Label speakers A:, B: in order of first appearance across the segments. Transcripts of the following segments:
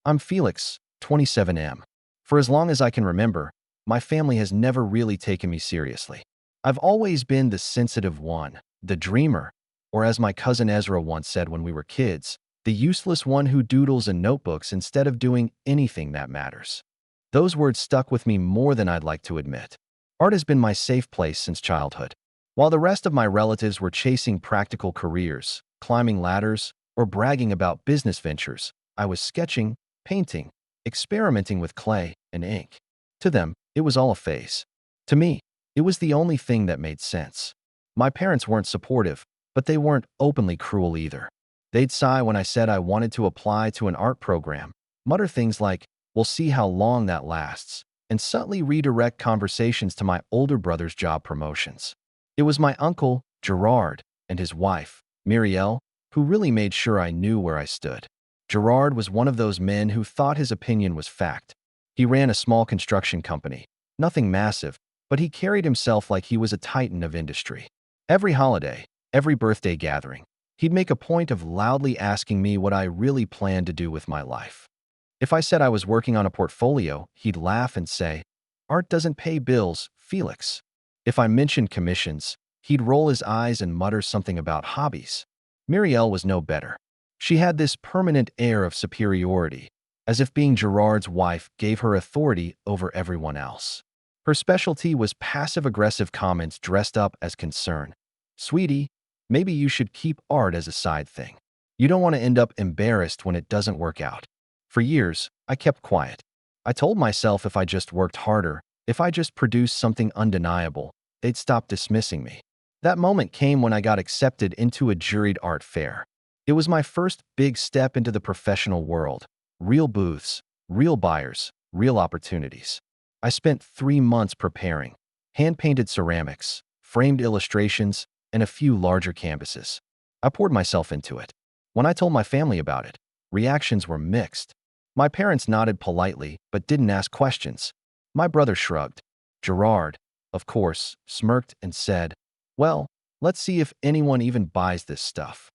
A: I'm Felix, 27M. For as long as I can remember, my family has never really taken me seriously. I've always been the sensitive one, the dreamer, or as my cousin Ezra once said when we were kids, the useless one who doodles in notebooks instead of doing anything that matters. Those words stuck with me more than I'd like to admit. Art has been my safe place since childhood. While the rest of my relatives were chasing practical careers, climbing ladders, or bragging about business ventures, I was sketching, painting, experimenting with clay and ink. To them, it was all a phase. To me, it was the only thing that made sense. My parents weren't supportive, but they weren't openly cruel either. They'd sigh when I said I wanted to apply to an art program, mutter things like, "We'll see how long that lasts," and subtly redirect conversations to my older brother's job promotions. It was my uncle, Gerard, and his wife, Muriel, who really made sure I knew where I stood. Gerard was one of those men who thought his opinion was fact. He ran a small construction company, nothing massive, but he carried himself like he was a titan of industry. Every holiday, every birthday gathering, he'd make a point of loudly asking me what I really planned to do with my life. If I said I was working on a portfolio, he'd laugh and say, "Art doesn't pay bills, Felix." If I mentioned commissions, he'd roll his eyes and mutter something about hobbies. Muriel was no better. She had this permanent air of superiority, as if being Gerard's wife gave her authority over everyone else. Her specialty was passive-aggressive comments dressed up as concern. "Sweetie, maybe you should keep art as a side thing. You don't want to end up embarrassed when it doesn't work out." For years, I kept quiet. I told myself if I just worked harder, if I just produced something undeniable, they'd stop dismissing me. That moment came when I got accepted into a juried art fair. It was my first big step into the professional world. Real booths, real buyers, real opportunities. I spent 3 months preparing. Hand-painted ceramics, framed illustrations, and a few larger canvases. I poured myself into it. When I told my family about it, reactions were mixed. My parents nodded politely, but didn't ask questions. My brother shrugged. Gerard, of course, smirked and said, "Well, let's see if anyone even buys this stuff."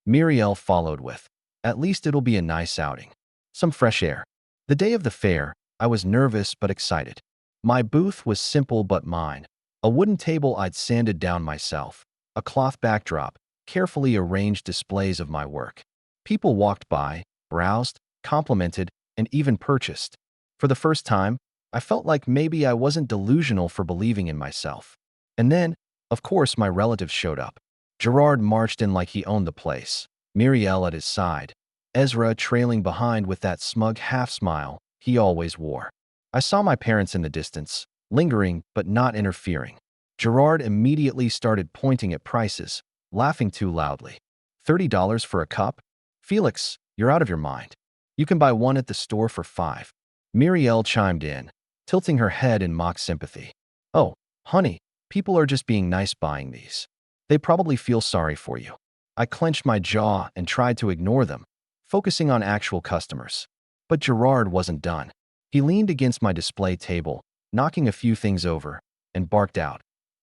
A: Muriel followed with, "At least it'll be a nice outing. Some fresh air." The day of the fair, I was nervous but excited. My booth was simple but mine. A wooden table I'd sanded down myself, a cloth backdrop, carefully arranged displays of my work. People walked by, browsed, complimented, and even purchased. For the first time, I felt like maybe I wasn't delusional for believing in myself. And then, of course, my relatives showed up. Gerard marched in like he owned the place, Muriel at his side, Ezra trailing behind with that smug half-smile he always wore. I saw my parents in the distance, lingering but not interfering. Gerard immediately started pointing at prices, laughing too loudly. $30 for a cup? Felix, you're out of your mind. You can buy one at the store for $5. Muriel chimed in, tilting her head in mock sympathy. "Oh, honey, people are just being nice buying these. They probably feel sorry for you." I clenched my jaw and tried to ignore them, focusing on actual customers. But Gerard wasn't done. He leaned against my display table, knocking a few things over, and barked out,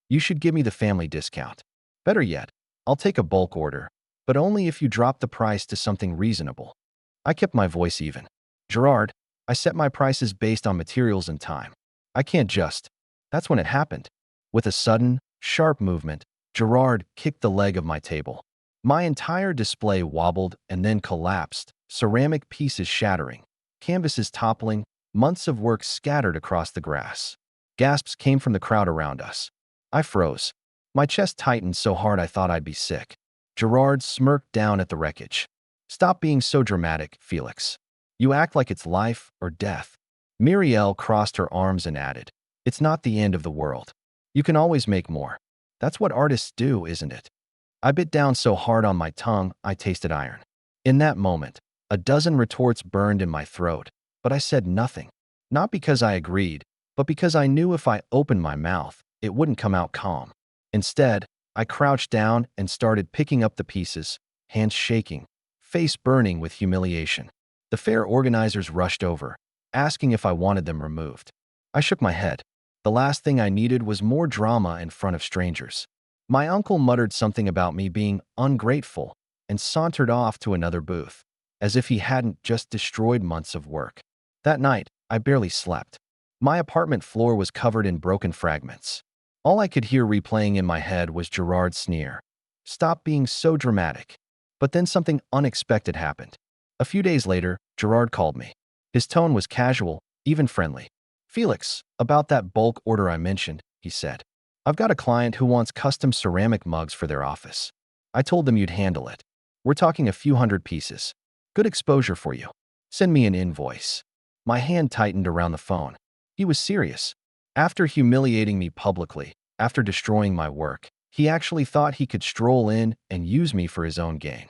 A: "You should give me the family discount. Better yet, I'll take a bulk order, but only if you drop the price to something reasonable." I kept my voice even. "Gerard, I set my prices based on materials and time. I can't just." That's when it happened. With a sudden, sharp movement, Gerard kicked the leg of my table. My entire display wobbled and then collapsed, ceramic pieces shattering, canvases toppling, months of work scattered across the grass. Gasps came from the crowd around us. I froze. My chest tightened so hard I thought I'd be sick. Gerard smirked down at the wreckage. "Stop being so dramatic, Felix. You act like it's life or death." Muriel crossed her arms and added, "It's not the end of the world. You can always make more. That's what artists do, isn't it?" I bit down so hard on my tongue, I tasted iron. In that moment, a dozen retorts burned in my throat, but I said nothing. Not because I agreed, but because I knew if I opened my mouth, it wouldn't come out calm. Instead, I crouched down and started picking up the pieces, hands shaking, face burning with humiliation. The fair organizers rushed over, asking if I wanted them removed. I shook my head. The last thing I needed was more drama in front of strangers. My uncle muttered something about me being ungrateful and sauntered off to another booth. as if he hadn't just destroyed months of work. That night, I barely slept. My apartment floor was covered in broken fragments. All I could hear replaying in my head was Gerard's sneer. Stop being so dramatic. But then something unexpected happened. A few days later, Gerard called me. His tone was casual, even friendly. Felix, about that bulk order I mentioned, he said. I've got a client who wants custom ceramic mugs for their office. I told them you'd handle it. We're talking a few hundred pieces. Good exposure for you. Send me an invoice. My hand tightened around the phone. He was serious. After humiliating me publicly, after destroying my work, he actually thought he could stroll in and use me for his own gain.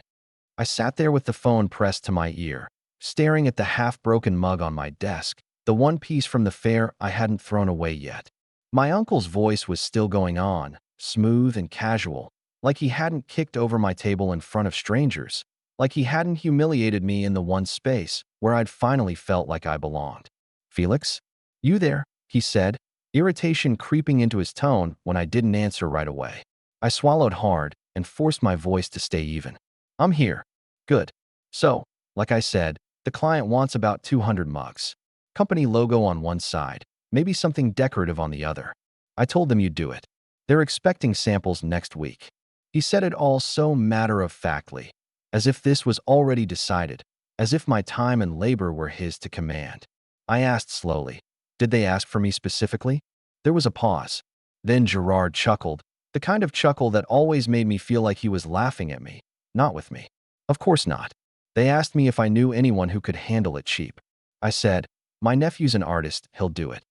A: I sat there with the phone pressed to my ear, staring at the half-broken mug on my desk, the one piece from the fair I hadn't thrown away yet. My uncle's voice was still going on, smooth and casual, like he hadn't kicked over my table in front of strangers, like he hadn't humiliated me in the one space where I'd finally felt like I belonged. Felix? You there? He said, irritation creeping into his tone when I didn't answer right away. I swallowed hard and forced my voice to stay even. I'm here. Good. So, like I said, the client wants about 200 mugs. Company logo on one side, maybe something decorative on the other. I told them you'd do it. They're expecting samples next week. He said it all so matter-of-factly, as if this was already decided, as if my time and labor were his to command. I asked slowly, did they ask for me specifically? There was a pause. Then Gerard chuckled, the kind of chuckle that always made me feel like he was laughing at me, not with me. Of course not. They asked me if I knew anyone who could handle it cheap. I said, my nephew's an artist, he'll do it.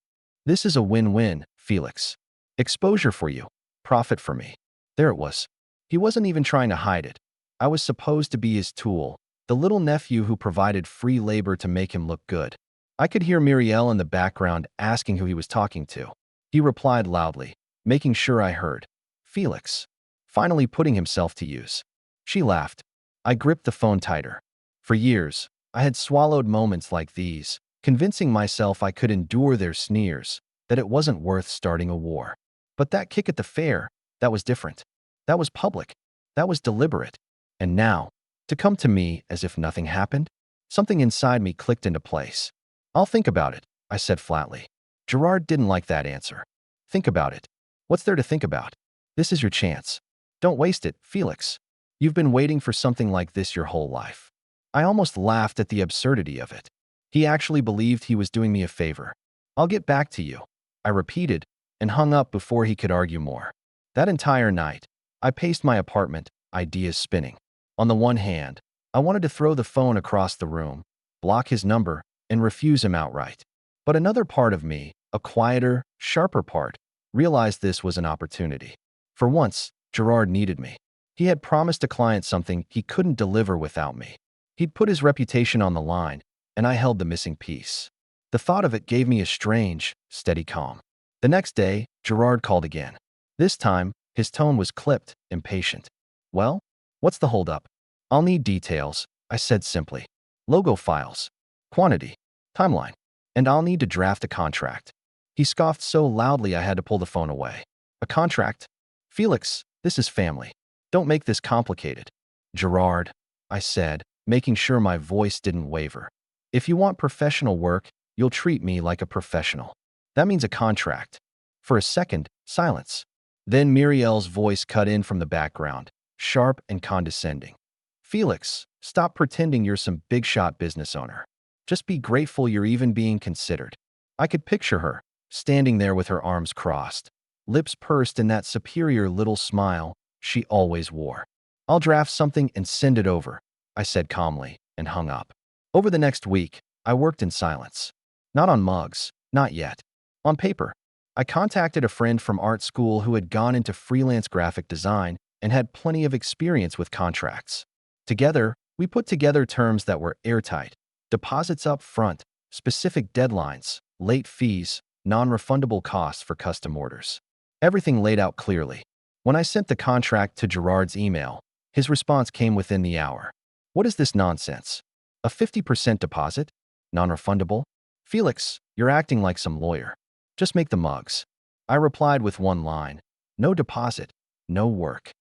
A: This is a win-win, Felix. Exposure for you, profit for me. There it was. He wasn't even trying to hide it. I was supposed to be his tool, the little nephew who provided free labor to make him look good. I could hear Muriel in the background asking who he was talking to. He replied loudly, making sure I heard. Felix. Finally putting himself to use. She laughed. I gripped the phone tighter. For years, I had swallowed moments like these, convincing myself I could endure their sneers, that it wasn't worth starting a war. But that kick at the fair, that was different. That was public. That was deliberate. And now, to come to me as if nothing happened, something inside me clicked into place. I'll think about it, I said flatly. Gerard didn't like that answer. Think about it. What's there to think about? This is your chance. Don't waste it, Felix. You've been waiting for something like this your whole life. I almost laughed at the absurdity of it. He actually believed he was doing me a favor. I'll get back to you, I repeated, and hung up before he could argue more. That entire night, I paced my apartment, ideas spinning. On the one hand, I wanted to throw the phone across the room, block his number, and refuse him outright. But another part of me, a quieter, sharper part, realized this was an opportunity. For once, Gerard needed me. He had promised a client something he couldn't deliver without me. He'd put his reputation on the line, and I held the missing piece. The thought of it gave me a strange, steady calm. The next day, Gerard called again. This time, his tone was clipped, impatient. Well, what's the holdup? I'll need details, I said simply. Logo files, quantity, timeline, and I'll need to draft a contract. He scoffed so loudly I had to pull the phone away. A contract? Felix, this is family. Don't make this complicated. Gerard, I said, making sure my voice didn't waver. If you want professional work, you'll treat me like a professional. That means a contract. For a second, silence. Then Muriel's voice cut in from the background, sharp and condescending. Felix, stop pretending you're some big-shot business owner. Just be grateful you're even being considered. I could picture her, standing there with her arms crossed, lips pursed in that superior little smile she always wore. I'll draft something and send it over, I said calmly, and hung up. Over the next week, I worked in silence. Not on mugs, not yet. On paper. I contacted a friend from art school who had gone into freelance graphic design and had plenty of experience with contracts. Together, we put together terms that were airtight. Deposits up front, specific deadlines, late fees, non-refundable costs for custom orders. Everything laid out clearly. When I sent the contract to Gerard's email, his response came within the hour. What is this nonsense? A 50% deposit? Non-refundable? Felix, you're acting like some lawyer. Just make the mugs. I replied with one line. No deposit, no work.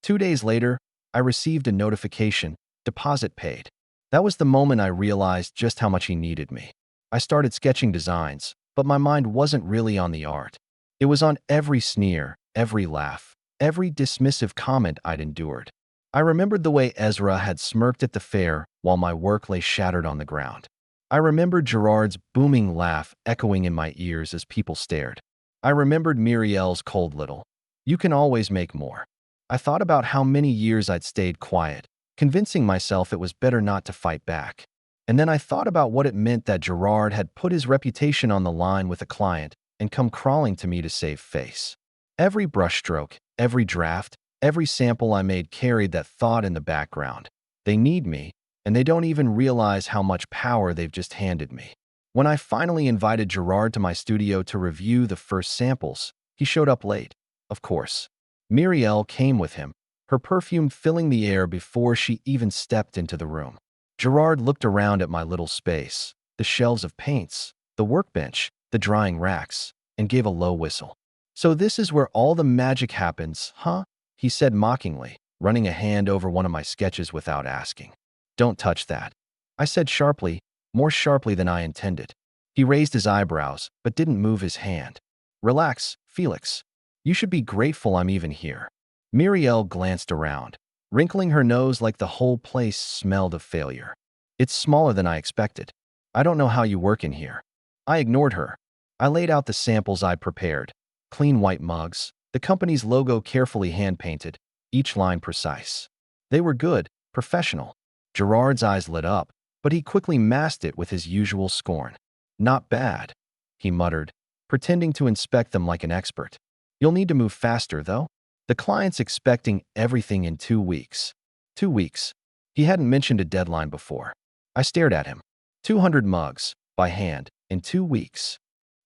A: 2 days later, I received a notification, deposit paid. That was the moment I realized just how much he needed me. I started sketching designs, but my mind wasn't really on the art. It was on every sneer, every laugh, every dismissive comment I'd endured. I remembered the way Ezra had smirked at the fair while my work lay shattered on the ground. I remembered Gerard's booming laugh echoing in my ears as people stared. I remembered Muriel's cold little, "You can always make more." I thought about how many years I'd stayed quiet, convincing myself it was better not to fight back. And then I thought about what it meant that Gerard had put his reputation on the line with a client and come crawling to me to save face. Every brushstroke, every draft, every sample I made carried that thought in the background. They need me, and they don't even realize how much power they've just handed me. When I finally invited Gerard to my studio to review the first samples, he showed up late. Of course. Muriel came with him, her perfume filling the air before she even stepped into the room. Gerard looked around at my little space, the shelves of paints, the workbench, the drying racks, and gave a low whistle. "So this is where all the magic happens, huh?" he said mockingly, running a hand over one of my sketches without asking. "Don't touch that," I said sharply, more sharply than I intended. He raised his eyebrows, but didn't move his hand. "Relax, Felix. You should be grateful I'm even here." Muriel glanced around, wrinkling her nose like the whole place smelled of failure. "It's smaller than I expected. I don't know how you work in here." I ignored her. I laid out the samples I'd prepared. Clean white mugs, the company's logo carefully hand-painted, each line precise. They were good, professional. Gerard's eyes lit up, but he quickly masked it with his usual scorn. "Not bad," he muttered, pretending to inspect them like an expert. "You'll need to move faster, though. The client's expecting everything in 2 weeks." 2 weeks. He hadn't mentioned a deadline before. I stared at him. 200 mugs, by hand, in 2 weeks.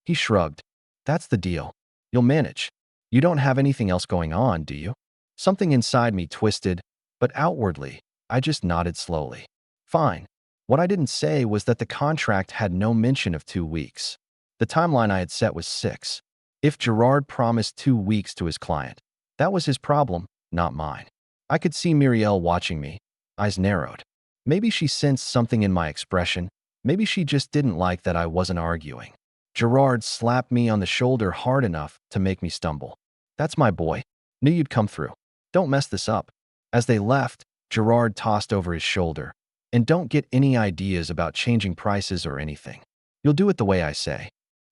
A: He shrugged. "That's the deal. You'll manage. You don't have anything else going on, do you?" Something inside me twisted, but outwardly, I just nodded slowly. "Fine." What I didn't say was that the contract had no mention of 2 weeks. The timeline I had set was 6. If Gerard promised 2 weeks to his client, that was his problem, not mine. I could see Muriel watching me, eyes narrowed. Maybe she sensed something in my expression. Maybe she just didn't like that I wasn't arguing. Gerard slapped me on the shoulder hard enough to make me stumble. "That's my boy. Knew you'd come through. Don't mess this up." As they left, Gerard tossed over his shoulder, "And don't get any ideas about changing prices or anything. You'll do it the way I say."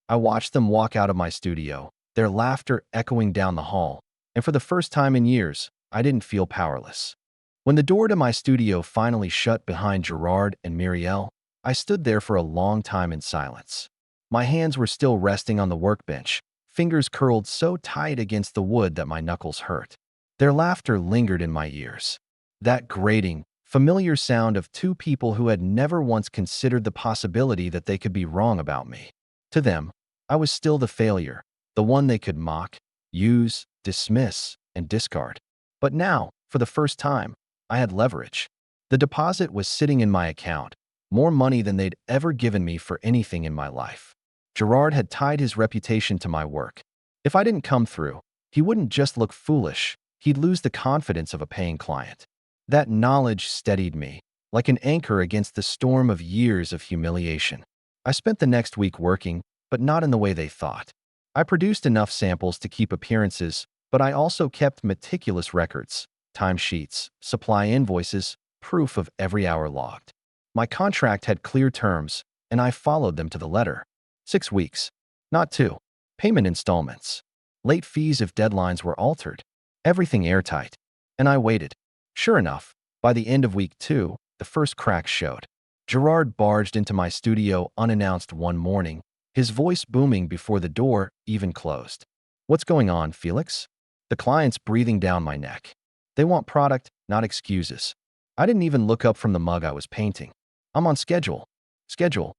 A: I watched them walk out of my studio, their laughter echoing down the hall, and for the first time in years, I didn't feel powerless. When the door to my studio finally shut behind Gerard and Muriel, I stood there for a long time in silence. My hands were still resting on the workbench, fingers curled so tight against the wood that my knuckles hurt. Their laughter lingered in my ears. That grating, familiar sound of two people who had never once considered the possibility that they could be wrong about me. To them, I was still the failure, the one they could mock, use, dismiss, and discard. But now, for the first time, I had leverage. The deposit was sitting in my account, more money than they'd ever given me for anything in my life. Gerard had tied his reputation to my work. If I didn't come through, he wouldn't just look foolish, he'd lose the confidence of a paying client. That knowledge steadied me, like an anchor against the storm of years of humiliation. I spent the next week working, but not in the way they thought. I produced enough samples to keep appearances, but I also kept meticulous records, timesheets, supply invoices, proof of every hour logged. My contract had clear terms, and I followed them to the letter. 6 weeks, not 2. Payment installments. Late fees if deadlines were altered. Everything airtight. And I waited. Sure enough, by the end of week 2, the first cracks showed. Gerard barged into my studio unannounced one morning, his voice booming before the door even closed. "What's going on, Felix?" The client's breathing down my neck. They want product, not excuses. I didn't even look up from the mug I was painting. "I'm on schedule." "Schedule?"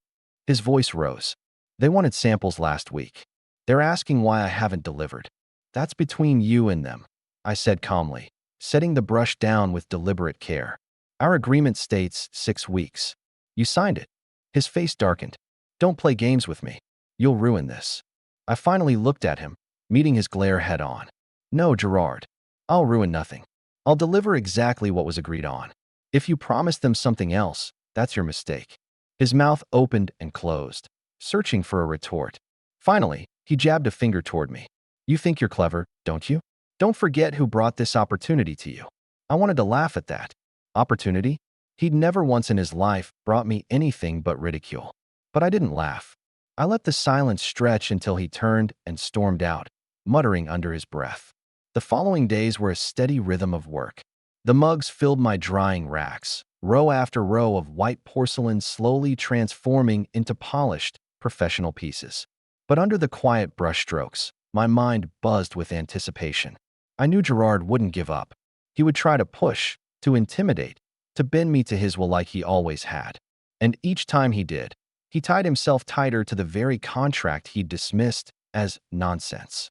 A: His voice rose. "They wanted samples last week. They're asking why I haven't delivered." "That's between you and them," I said calmly, setting the brush down with deliberate care. "Our agreement states 6 weeks. You signed it." His face darkened. "Don't play games with me. You'll ruin this." I finally looked at him, meeting his glare head on. "No, Gerard. I'll ruin nothing. I'll deliver exactly what was agreed on. If you promise them something else, That's your mistake. His mouth opened and closed, searching for a retort. Finally, he jabbed a finger toward me. You think you're clever, don't you? Don't forget who brought this opportunity to you. I wanted to laugh at that. Opportunity? He'd never once in his life brought me anything but ridicule. But I didn't laugh. I let the silence stretch until he turned and stormed out, muttering under his breath. The following days were a steady rhythm of work. The mugs filled my drying racks, row after row of white porcelain slowly transforming into polished, professional pieces. But under the quiet brushstrokes, my mind buzzed with anticipation. I knew Gerard wouldn't give up. He would try to push, to intimidate, to bend me to his will like he always had. And each time he did, he tied himself tighter to the very contract he'd dismissed as nonsense.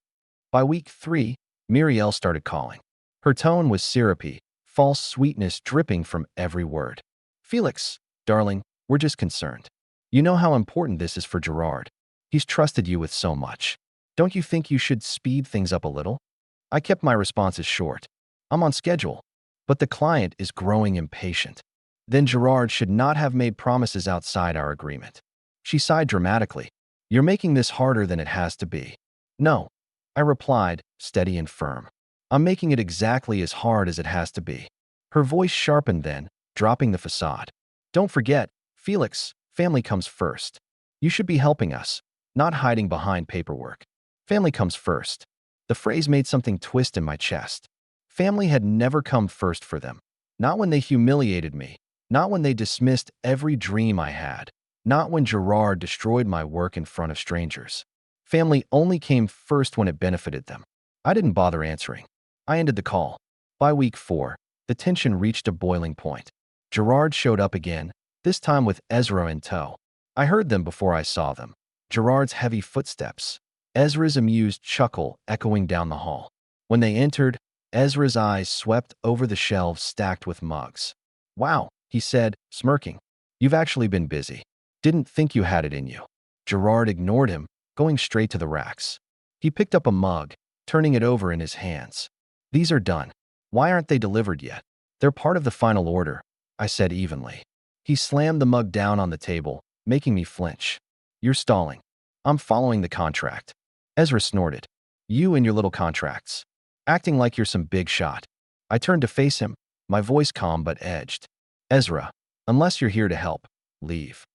A: By week 3, Muriel started calling. Her tone was syrupy, false sweetness dripping from every word. Felix, darling, we're just concerned. You know how important this is for Gerard. He's trusted you with so much. Don't you think you should speed things up a little? I kept my responses short. I'm on schedule, but the client is growing impatient. Then Gerard should not have made promises outside our agreement. She sighed dramatically. You're making this harder than it has to be. No, I replied, steady and firm. I'm making it exactly as hard as it has to be. Her voice sharpened then, dropping the facade. Don't forget, Felix, family comes first. You should be helping us, not hiding behind paperwork. Family comes first. The phrase made something twist in my chest. Family had never come first for them. Not when they humiliated me. Not when they dismissed every dream I had. Not when Gerard destroyed my work in front of strangers. Family only came first when it benefited them. I didn't bother answering. I ended the call. By week 4, the tension reached a boiling point. Gerard showed up again, this time with Ezra in tow. I heard them before I saw them. Gerard's heavy footsteps. Ezra's amused chuckle echoing down the hall. When they entered, Ezra's eyes swept over the shelves stacked with mugs. Wow, he said, smirking. You've actually been busy. Didn't think you had it in you. Gerard ignored him, going straight to the racks. He picked up a mug, turning it over in his hands. These are done. Why aren't they delivered yet? They're part of the final order, I said evenly. He slammed the mug down on the table, making me flinch. You're stalling. I'm following the contract. Ezra snorted. You and your little contracts. Acting like you're some big shot. I turned to face him, my voice calm but edged. Ezra, unless you're here to help, leave.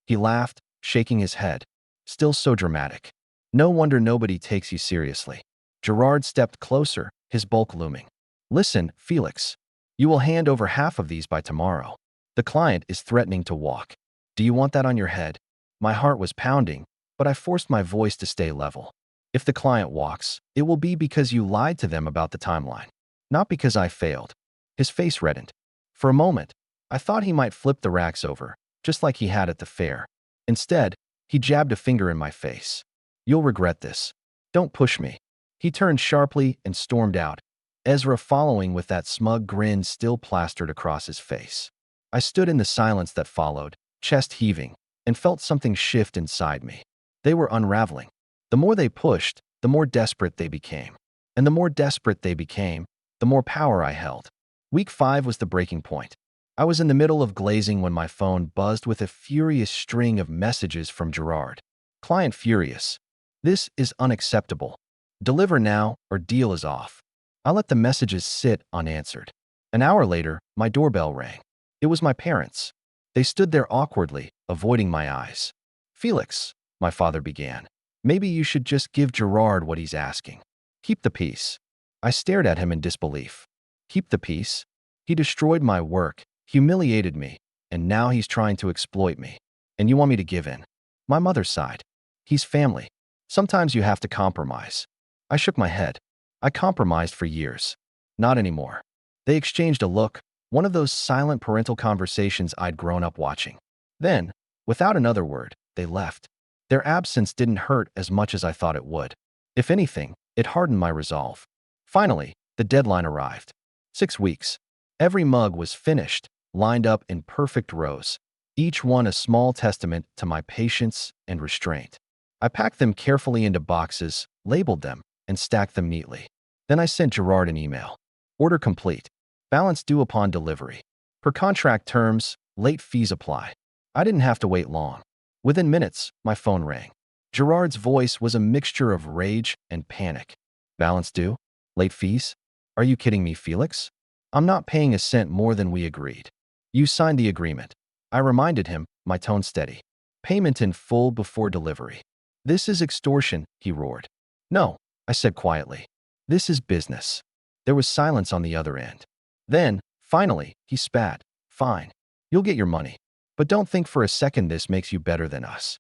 A: He laughed, shaking his head. Still so dramatic. No wonder nobody takes you seriously. Gerard stepped closer, his bulk looming. Listen, Felix. You will hand over half of these by tomorrow. The client is threatening to walk. Do you want that on your head? My heart was pounding, but I forced my voice to stay level. If the client walks, it will be because you lied to them about the timeline, not because I failed. His face reddened. For a moment, I thought he might flip the racks over, just like he had at the fair. Instead, he jabbed a finger in my face. You'll regret this. Don't push me. He turned sharply and stormed out, Ezra following with that smug grin still plastered across his face. I stood in the silence that followed, chest heaving, and felt something shift inside me. They were unraveling. The more they pushed, the more desperate they became. And the more desperate they became, the more power I held. Week 5 was the breaking point. I was in the middle of glazing when my phone buzzed with a furious string of messages from Gerard. Client furious. This is unacceptable. Deliver now or deal is off. I let the messages sit unanswered. An hour later, my doorbell rang. It was my parents. They stood there awkwardly, avoiding my eyes. Felix, my father began. Maybe you should just give Gerard what he's asking. Keep the peace. I stared at him in disbelief. Keep the peace? He destroyed my work, humiliated me, and now he's trying to exploit me. And you want me to give in? My mother sighed. He's family. Sometimes you have to compromise. I shook my head. I compromised for years. Not anymore. They exchanged a look, one of those silent parental conversations I'd grown up watching. Then, without another word, they left. Their absence didn't hurt as much as I thought it would. If anything, it hardened my resolve. Finally, the deadline arrived. 6 weeks. Every mug was finished, lined up in perfect rows, each one a small testament to my patience and restraint. I packed them carefully into boxes, labeled them, and stacked them neatly. Then I sent Gerard an email. Order complete. Balance due upon delivery. Per contract terms, Late fees apply. I didn't have to wait long. Within minutes, my phone rang. Gerard's voice was a mixture of rage and panic. Balance due? Late fees? Are you kidding me, Felix? I'm not paying a cent more than we agreed. You signed the agreement. I reminded him, my tone steady. Payment in full before delivery. This is extortion, he roared. No, I said quietly. This is business. There was silence on the other end. Then, finally, he spat. Fine. You'll get your money. But don't think for a second this makes you better than us.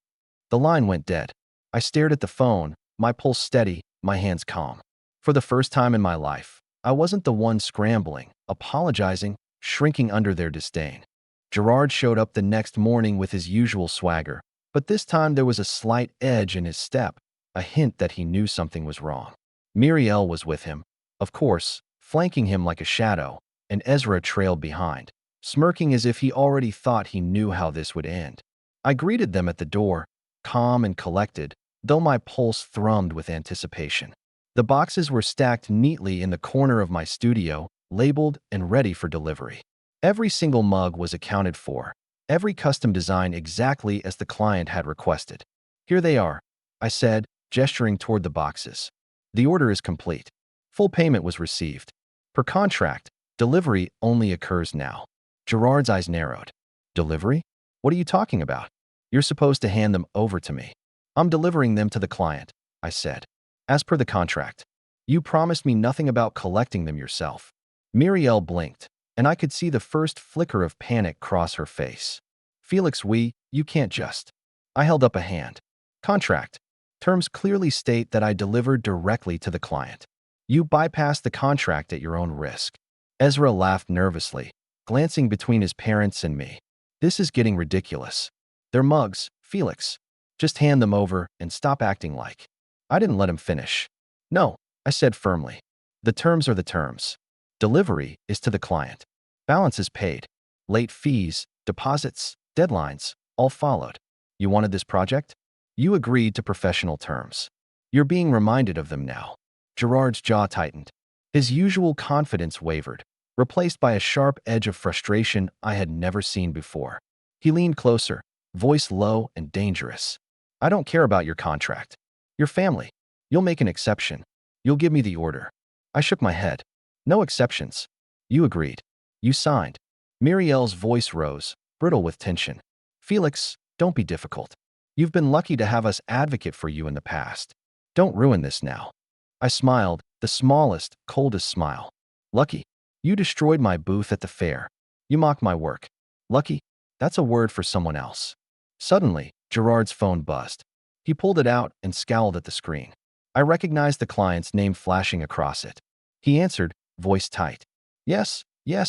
A: The line went dead. I stared at the phone, my pulse steady, my hands calm. For the first time in my life, I wasn't the one scrambling, apologizing, shrinking under their disdain. Gerard showed up the next morning with his usual swagger, but this time there was a slight edge in his step, a hint that he knew something was wrong. Muriel was with him, of course, flanking him like a shadow, and Ezra trailed behind, smirking as if he already thought he knew how this would end. I greeted them at the door, calm and collected, though my pulse thrummed with anticipation. The boxes were stacked neatly in the corner of my studio, labeled and ready for delivery. Every single mug was accounted for, every custom design exactly as the client had requested. Here they are, I said, gesturing toward the boxes. The order is complete. Full payment was received. Per contract, delivery only occurs now. Gerard's eyes narrowed. Delivery? What are you talking about? You're supposed to hand them over to me. I'm delivering them to the client, I said. As per the contract. You promised me nothing about collecting them yourself. Muriel blinked, and I could see the first flicker of panic cross her face. Felix, you can't just. I held up a hand. Contract. Terms clearly state that I deliver directly to the client. You bypass the contract at your own risk. Ezra laughed nervously, glancing between his parents and me. This is getting ridiculous. They're mugs, Felix. Just hand them over and stop acting like. I didn't let him finish. No, I said firmly. The terms are the terms. Delivery is to the client. Balance is paid. Late fees, deposits, deadlines, all followed. You wanted this project? You agreed to professional terms. You're being reminded of them now. Gerard's jaw tightened. His usual confidence wavered, replaced by a sharp edge of frustration I had never seen before. He leaned closer, voice low and dangerous. I don't care about your contract. Your family. You'll make an exception. You'll give me the order. I shook my head. No exceptions. You agreed. You signed. Muriel's voice rose, brittle with tension. Felix, don't be difficult. You've been lucky to have us advocate for you in the past. Don't ruin this now. I smiled, the smallest, coldest smile. Lucky. You destroyed my booth at the fair. You mocked my work. Lucky? That's a word for someone else. Suddenly, Gerard's phone buzzed. He pulled it out and scowled at the screen. I recognized the client's name flashing across it. He answered, voice tight. Yes,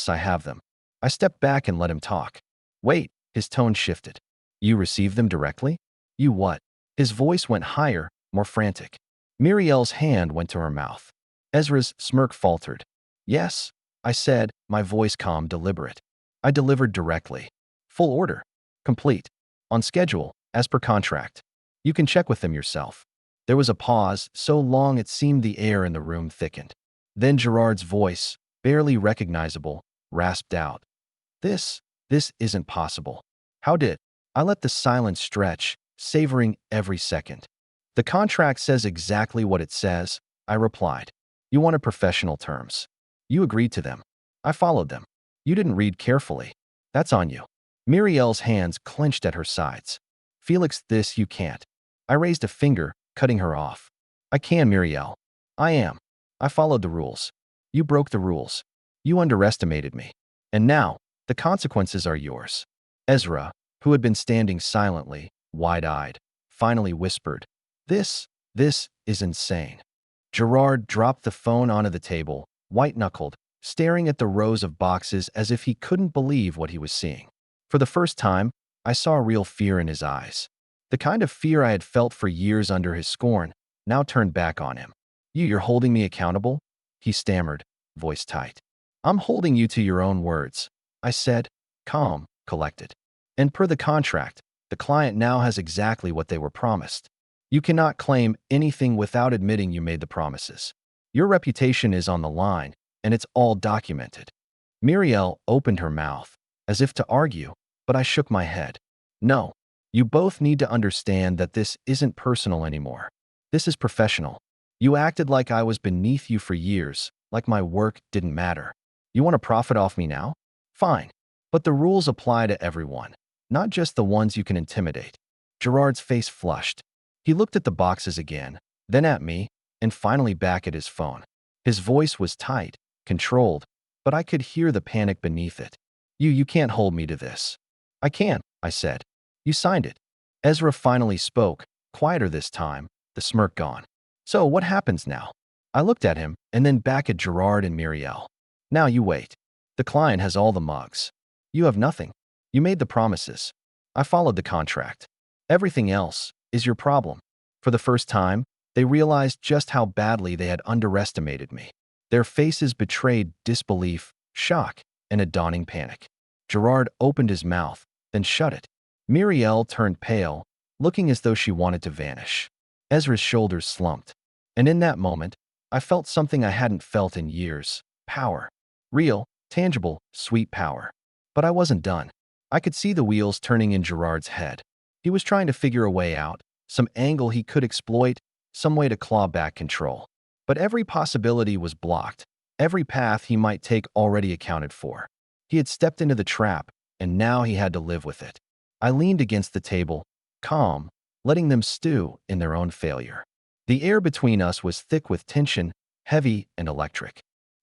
A: I have them. I stepped back and let him talk. Wait, his tone shifted. You received them directly? You what? His voice went higher, more frantic. Muriel's hand went to her mouth. Ezra's smirk faltered. Yes, I said, my voice calm, deliberate. I delivered directly. Full order. Complete. On schedule, as per contract. You can check with them yourself. There was a pause, so long it seemed the air in the room thickened. Then Gerard's voice, barely recognizable, rasped out. This isn't possible. How did? I let the silence stretch, savoring every second. The contract says exactly what it says, I replied. You wanted professional terms. You agreed to them. I followed them. You didn't read carefully. That's on you. Muriel's hands clenched at her sides. Felix, this you can't. I raised a finger, cutting her off. I can, Muriel. I am. I followed the rules. You broke the rules. You underestimated me. And now, the consequences are yours. Ezra, who had been standing silently, wide-eyed, finally whispered, This is insane. Gerard dropped the phone onto the table, white-knuckled, staring at the rows of boxes as if he couldn't believe what he was seeing. For the first time, I saw real fear in his eyes. The kind of fear I had felt for years under his scorn now turned back on him. You're holding me accountable? He stammered, voice tight. I'm holding you to your own words, I said, calm, collected. And per the contract, the client now has exactly what they were promised. You cannot claim anything without admitting you made the promises. Your reputation is on the line, and it's all documented. Muriel opened her mouth, as if to argue, but I shook my head. No, you both need to understand that this isn't personal anymore. This is professional. You acted like I was beneath you for years, like my work didn't matter. You want to profit off me now? Fine. But the rules apply to everyone, not just the ones you can intimidate. Gerard's face flushed. He looked at the boxes again, then at me, and finally back at his phone. His voice was tight, controlled, but I could hear the panic beneath it. You can't hold me to this. I can't, I said. You signed it. Ezra finally spoke, quieter this time, the smirk gone. So what happens now? I looked at him and then back at Gerard and Muriel. Now you wait. The client has all the mugs. You have nothing. You made the promises. I followed the contract. Everything else is your problem. For the first time, they realized just how badly they had underestimated me. Their faces betrayed disbelief, shock, and a dawning panic. Gerard opened his mouth, then shut it. Muriel turned pale, looking as though she wanted to vanish. Ezra's shoulders slumped. And in that moment, I felt something I hadn't felt in years. Power. Real, tangible, sweet power. But I wasn't done. I could see the wheels turning in Gerard's head. He was trying to figure a way out, some angle he could exploit, some way to claw back control. But every possibility was blocked. Every path he might take already accounted for. He had stepped into the trap, and now he had to live with it. I leaned against the table, calm, letting them stew in their own failure. The air between us was thick with tension, heavy and electric.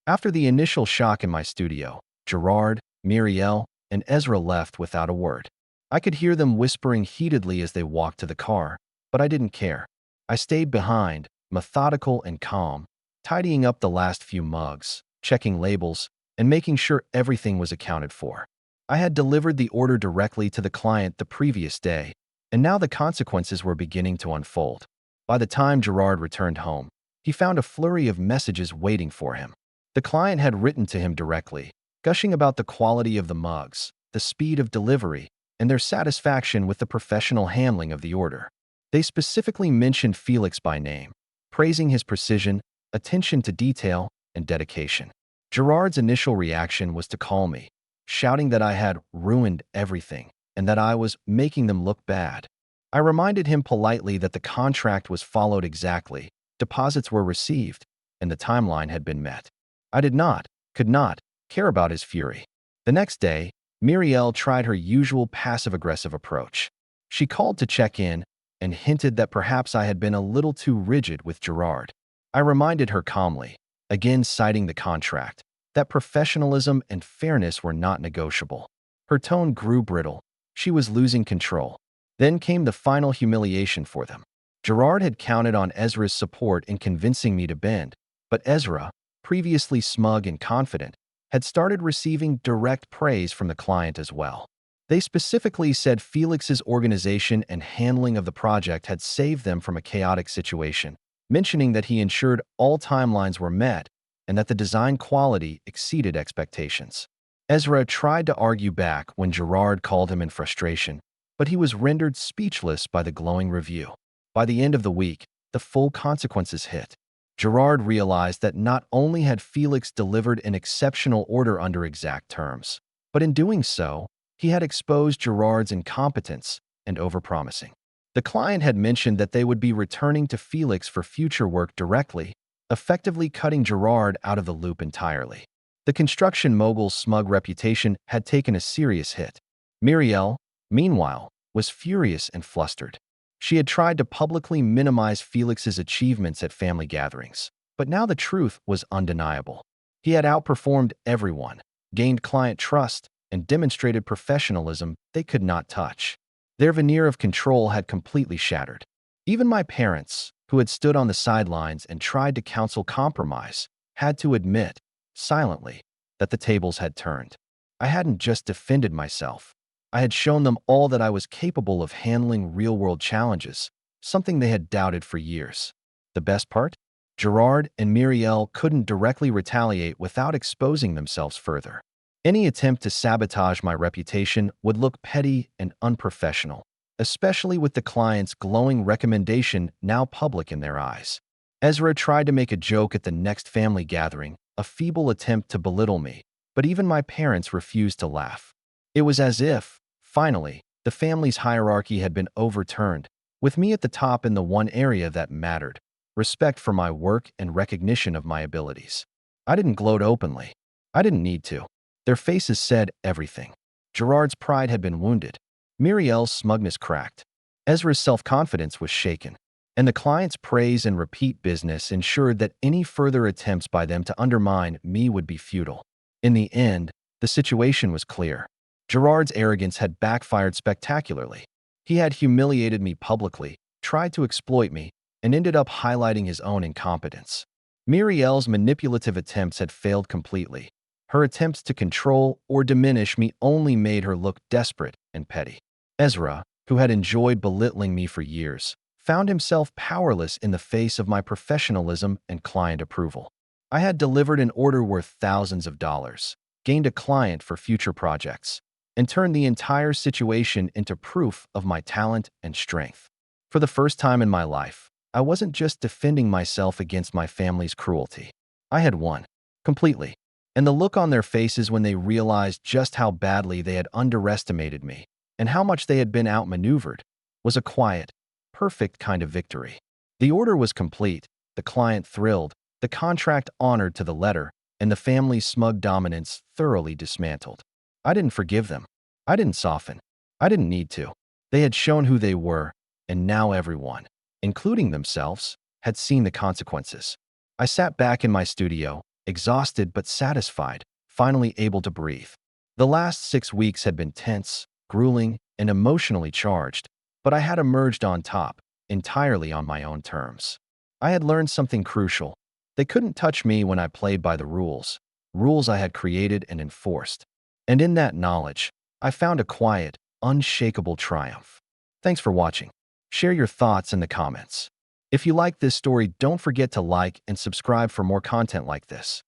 A: After the initial shock in my studio, Gerard, Muriel, and Ezra left without a word. I could hear them whispering heatedly as they walked to the car, but I didn't care. I stayed behind, methodical and calm, tidying up the last few mugs, checking labels, and making sure everything was accounted for. I had delivered the order directly to the client the previous day, and now the consequences were beginning to unfold. By the time Gerard returned home, he found a flurry of messages waiting for him. The client had written to him directly, gushing about the quality of the mugs, the speed of delivery, and their satisfaction with the professional handling of the order. They specifically mentioned Felix by name, praising his precision, attention to detail, and dedication. Gerard's initial reaction was to call me, shouting that I had ruined everything and that I was making them look bad. I reminded him politely that the contract was followed exactly, deposits were received, and the timeline had been met. I could not, care about his fury. The next day, Muriel tried her usual passive-aggressive approach. She called to check in and hinted that perhaps I had been a little too rigid with Gerard. I reminded her calmly, again citing the contract, that professionalism and fairness were not negotiable. Her tone grew brittle. She was losing control. Then came the final humiliation for them. Gerard had counted on Ezra's support in convincing me to bend, but Ezra, previously smug and confident, had started receiving direct praise from the client as well. They specifically said Felix's organization and handling of the project had saved them from a chaotic situation, mentioning that he ensured all timelines were met and that the design quality exceeded expectations. Ezra tried to argue back when Gerard called him in frustration, but he was rendered speechless by the glowing review. By the end of the week, the full consequences hit. Gerard realized that not only had Felix delivered an exceptional order under exact terms, but in doing so, he had exposed Gerard's incompetence and overpromising. The client had mentioned that they would be returning to Felix for future work directly, effectively cutting Gerard out of the loop entirely. The construction mogul's smug reputation had taken a serious hit. Muriel, meanwhile, was furious and flustered. She had tried to publicly minimize Felix's achievements at family gatherings, but now the truth was undeniable. He had outperformed everyone, gained client trust, and demonstrated professionalism they could not touch. Their veneer of control had completely shattered. Even my parents, who had stood on the sidelines and tried to counsel compromise, had to admit, silently, that the tables had turned. I hadn't just defended myself. I had shown them all that I was capable of handling real-world challenges, something they had doubted for years. The best part? Gerard and Muriel couldn't directly retaliate without exposing themselves further. Any attempt to sabotage my reputation would look petty and unprofessional, especially with the client's glowing recommendation now public in their eyes. Ezra tried to make a joke at the next family gathering, a feeble attempt to belittle me, but even my parents refused to laugh. It was as if Finally, the family's hierarchy had been overturned, with me at the top in the one area that mattered: respect for my work and recognition of my abilities. I didn't gloat openly. I didn't need to. Their faces said everything. Gerard's pride had been wounded. Muriel's smugness cracked. Ezra's self-confidence was shaken. And the client's praise and repeat business ensured that any further attempts by them to undermine me would be futile. In the end, the situation was clear. Gerard's arrogance had backfired spectacularly. He had humiliated me publicly, tried to exploit me, and ended up highlighting his own incompetence. Muriel's manipulative attempts had failed completely. Her attempts to control or diminish me only made her look desperate and petty. Ezra, who had enjoyed belittling me for years, found himself powerless in the face of my professionalism and client approval. I had delivered an order worth thousands of dollars, gained a client for future projects, and turned the entire situation into proof of my talent and strength. For the first time in my life, I wasn't just defending myself against my family's cruelty. I had won. Completely. And the look on their faces when they realized just how badly they had underestimated me and how much they had been outmaneuvered was a quiet, perfect kind of victory. The order was complete, the client thrilled, the contract honored to the letter, and the family's smug dominance thoroughly dismantled. I didn't forgive them. I didn't soften. I didn't need to. They had shown who they were, and now everyone, including themselves, had seen the consequences. I sat back in my studio, exhausted but satisfied, finally able to breathe. The last 6 weeks had been tense, grueling, and emotionally charged, but I had emerged on top, entirely on my own terms. I had learned something crucial. They couldn't touch me when I played by the rules I had created and enforced. And in that knowledge, I found a quiet, unshakable triumph. Thanks for watching. Share your thoughts in the comments. If you like this story, don't forget to like and subscribe for more content like this.